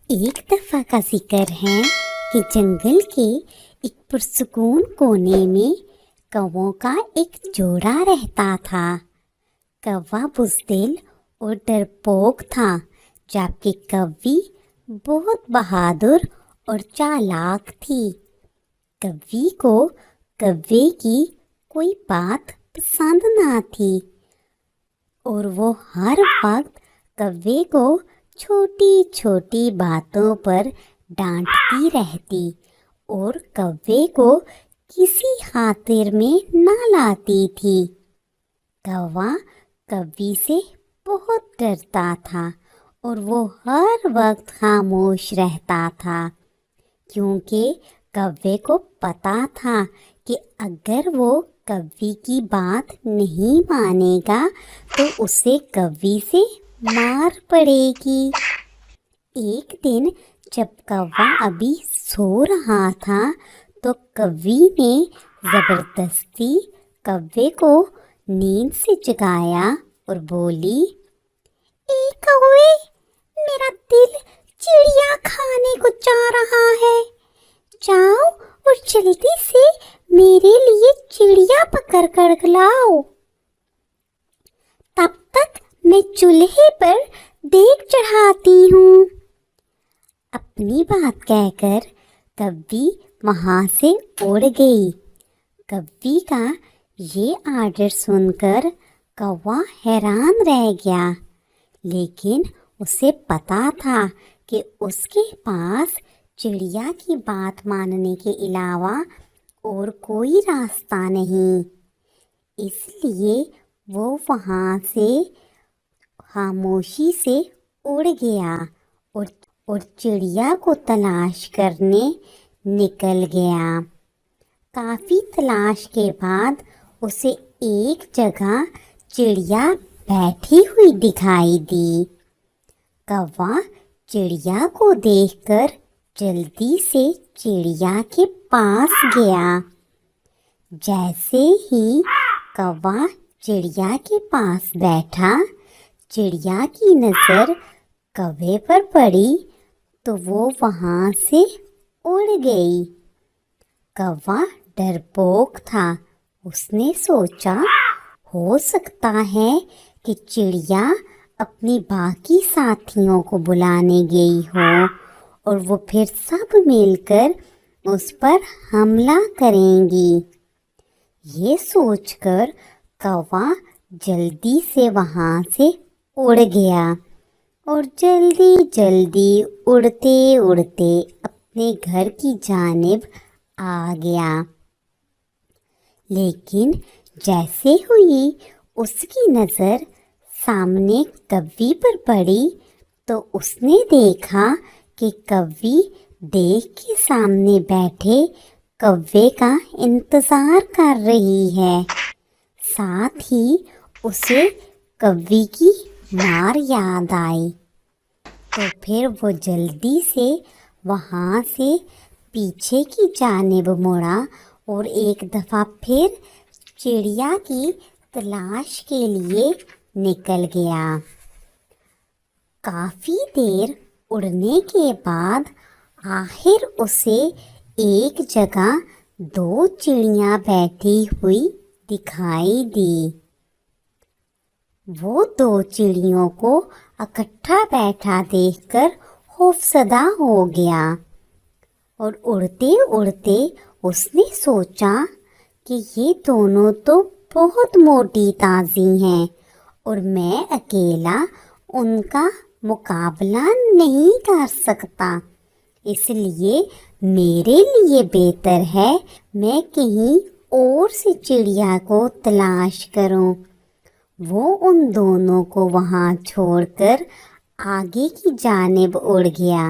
ایک دفعہ کا ذکر ہے کہ جنگل کے ایک پرسکون کونے میں کووں کا ایک جوڑا رہتا تھا۔ کوا بزدل اور ڈرپوک تھا، جبکہ کوی بہت بہادر اور چالاک تھی۔ کوی کو کوے کی کوئی بات پسند نہ تھی اور وہ ہر وقت کوے کو چھوٹی چھوٹی باتوں پر ڈانٹتی رہتی اور کوے کو کسی خاطر میں نہ لاتی تھی۔ کوا کوی سے بہت ڈرتا تھا اور وہ ہر وقت خاموش رہتا تھا، کیونکہ کوے کو پتا تھا کہ اگر وہ کوی کی بات نہیں مانے گا تو اسے کوی سے مار پڑے گی۔ ایک دن جب کوا ابھی سو رہا تھا تو کوی نے زبردستی کوے کو نیند سے جگایا اور بولی، اے کوے، میرا دل چڑیا کھانے کو چاہ رہا ہے، جاؤ اور جلدی سے میرے لیے چڑیا پکڑ کر لاؤ، تب تک میں چولہے پر دیگ چڑھاتی ہوں۔ اپنی بات کہہ کر کوی وہاں سے اڑ گئی۔ کوی کا یہ آرڈر سن کر کوا حیران رہ گیا، لیکن اسے پتا تھا کہ اس کے پاس چڑیا کی بات ماننے کے علاوہ اور کوئی راستہ نہیں، اس لیے وہ وہاں سے خاموشی سے اڑ گیا اور چڑیا کو تلاش کرنے نکل گیا۔ کافی تلاش کے بعد اسے ایک جگہ چڑیا بیٹھی ہوئی دکھائی دی۔ کوا چڑیا کو دیکھ کر جلدی سے چڑیا کے پاس گیا۔ جیسے ہی کوا چڑیا کے پاس بیٹھا، چڑیا کی نظر کوے پر پڑی تو وہ وہاں سے اڑ گئی۔ کوا ڈرپوک تھا، اس نے سوچا ہو سکتا ہے کہ چڑیا اپنی باقی ساتھیوں کو بلانے گئی ہو اور وہ پھر سب مل کر اس پر حملہ کریں گی۔ یہ سوچ کر کوا جلدی سے وہاں سے اڑ گیا اور جلدی جلدی اڑتے اڑتے اپنے گھر کی جانب آ گیا۔ لیکن جیسے ہوئی اس کی نظر سامنے کوی پر پڑی تو اس نے دیکھا کہ کوی دیگ کے سامنے بیٹھے کوے کا انتظار کر رہی ہے۔ ساتھ ہی اسے کوی کی مار یاد آئی تو پھر وہ جلدی سے وہاں سے پیچھے کی جانب مڑا اور ایک دفعہ پھر چڑیا کی تلاش کے لیے نکل گیا۔ کافی دیر اڑنے کے بعد آخر اسے ایک جگہ دو چڑیاں بیٹھی ہوئی دکھائی دی۔ وہ دو چڑیوں کو اکٹھا بیٹھا دیکھ کر خوفزدہ ہو گیا اور اڑتے اڑتے اس نے سوچا کہ یہ دونوں تو بہت موٹی تازی ہیں اور میں اکیلا ان کا مقابلہ نہیں کر سکتا، اس لیے میرے لیے بہتر ہے میں کہیں اور سے چڑیا کو تلاش کروں۔ وہ ان دونوں کو وہاں چھوڑ کر آگے کی جانب اڑ گیا۔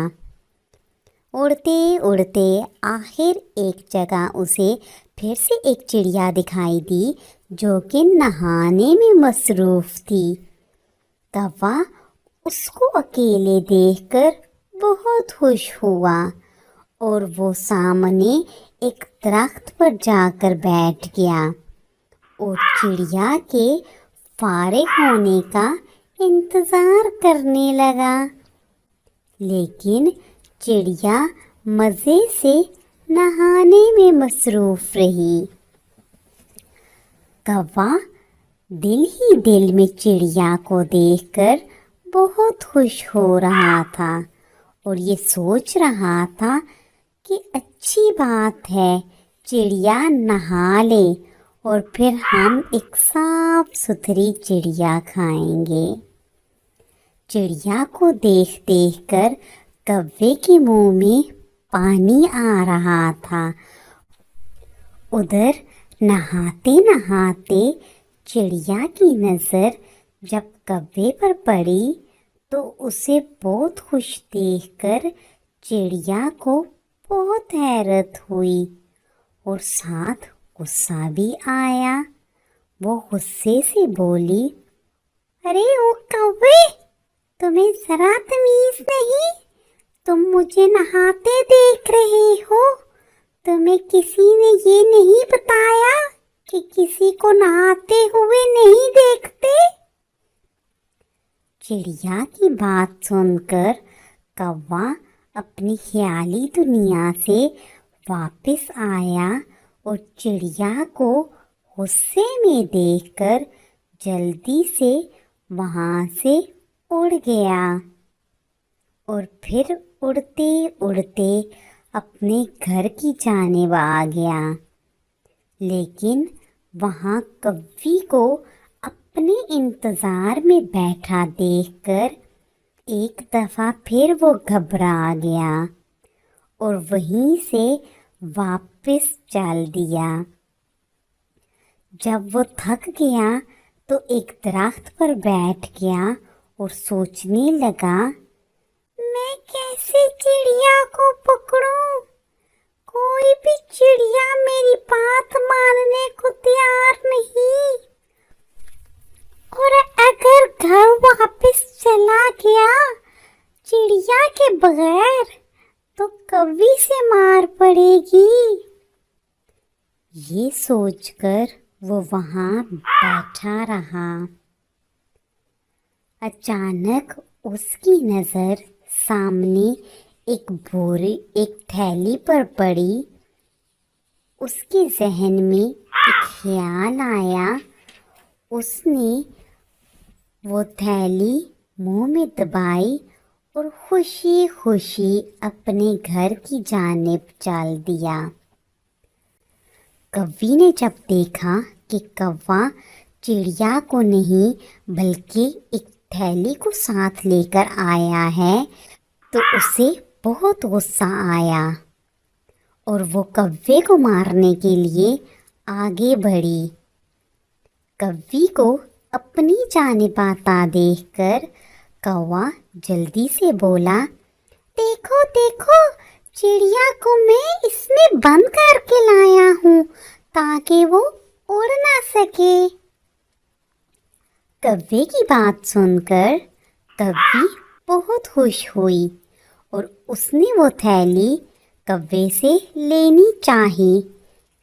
اڑتے اڑتے آخر ایک جگہ اسے پھر سے ایک چڑیا دکھائی دی جو کہ نہانے میں مصروف تھی۔ کوا اس کو اکیلے دیکھ کر بہت خوش ہوا اور وہ سامنے ایک درخت پر جا کر بیٹھ گیا اور چڑیا کے فارغ ہونے کا انتظار کرنے لگا۔ لیکن چڑیا مزے سے نہانے میں مصروف رہی۔ کوا دل ہی دل میں چڑیا کو دیکھ کر بہت خوش ہو رہا تھا اور یہ سوچ رہا تھا کہ اچھی بات ہے، چڑیا نہا لے اور پھر ہم ایک صاف ستھری چڑیا کھائیں گے۔ چڑیا کو دیکھ دیکھ کر کوے کے منہ میں پانی آ رہا تھا۔ ادھر نہاتے نہاتے چڑیا کی نظر جب کوے پر پڑی تو اسے بہت خوش دیکھ کر چڑیا کو بہت حیرت ہوئی اور ساتھ غصہ بھی آیا۔ وہ غصے سے بولی، ارے او کوے، تمہیں ذرا تمیز نہیں؟ تم مجھے نہاتے دیکھ رہے ہو؟ تمہیں کسی نے یہ نہیں بتایا کہ کسی کو نہاتے ہوئے نہیں دیکھتے؟ چڑیا کی بات سن کر کوا اپنی خیالی دنیا سے واپس آیا اور چڑیا کو غصے میں دیکھ کر جلدی سے وہاں سے اڑ گیا اور پھر اڑتے اڑتے اپنے گھر کی جانب آ گیا۔ لیکن وہاں کوی کو اپنے انتظار میں بیٹھا دیکھ کر ایک دفعہ پھر وہ گھبرا گیا اور وہیں سے واپس چل دیا۔ جب وہ تھک گیا تو ایک درخت پر بیٹھ گیا اور سوچنے لگا، میں کیسے چڑیا کو پکڑوں؟ کوئی بھی چڑیا میری بات ماننے کو تیار نہیں، اور اگر گھر واپس چلا گیا چڑیا کے بغیر تو کوی سے مار پڑے گی۔ یہ سوچ کر وہ وہاں بیٹھا رہا۔ اچانک اس کی نظر سامنے ایک تھیلی پر پڑی۔ اس کے ذہن میں ایک خیال آیا۔ اس نے وہ تھیلی منہ میں دبائی اور خوشی خوشی اپنے گھر کی جانب چل دیا۔ کوی نے جب دیکھا کہ کوا چڑیا کو نہیں بلکہ ایک تھیلی کو ساتھ لے کر آیا ہے تو اسے بہت غصہ آیا اور وہ کوے کو مارنے کے لیے آگے بڑھی۔ کوی کو اپنی جانب آتا دیکھ کر کوا جلدی سے بولا، دیکھو دیکھو، چڑیا کو میں اس میں بند کر کے لایا ہوں تاکہ وہ اڑ نہ سکے۔ کوے کی بات سن کر کوی بہت خوش ہوئی اور اس نے وہ تھیلی کوے سے لینی چاہی،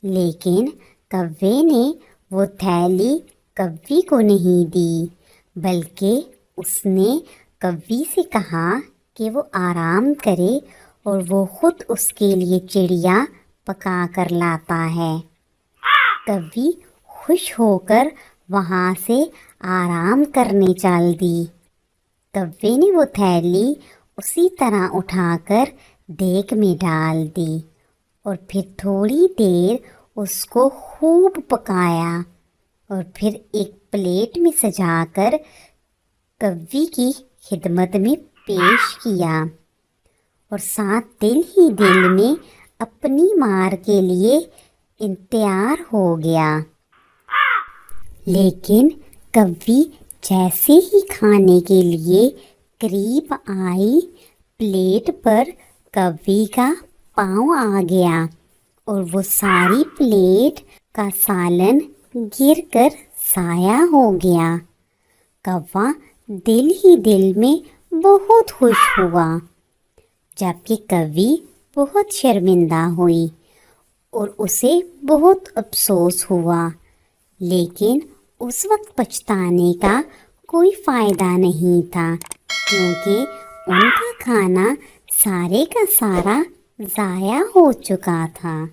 لیکن کوے نے وہ تھیلی کوی کو نہیں دی بلکہ اس نے کوی سے کہا کہ وہ آرام کرے اور وہ خود اس کے لیے چڑیا پکا کر لاتا ہے۔ کوی خوش ہو کر وہاں سے آرام کرنے چل دی۔ کوے نے وہ تھیلی اسی طرح اٹھا کر دیگ میں ڈال دی اور پھر تھوڑی دیر اس کو خوب پکایا اور پھر ایک پلیٹ میں سجا کر کوی کی خدمت میں پیش کیا اور ساتھ دل ہی دل میں اپنی مار کے لیے تیار ہو گیا۔ لیکن کوی جیسے ہی کھانے کے لیے قریب آئی، پلیٹ پر کوی کا پاؤں آ گیا اور وہ ساری پلیٹ کا سالن گر کر ضائع ہو گیا۔ کوا دل ہی دل میں بہت خوش ہوا، جبکہ کوی بہت شرمندہ ہوئی اور اسے بہت افسوس ہوا، لیکن اس وقت پچھتانے کا کوئی فائدہ نہیں تھا کیونکہ ان کا کھانا سارے کا سارا ضائع ہو چکا تھا۔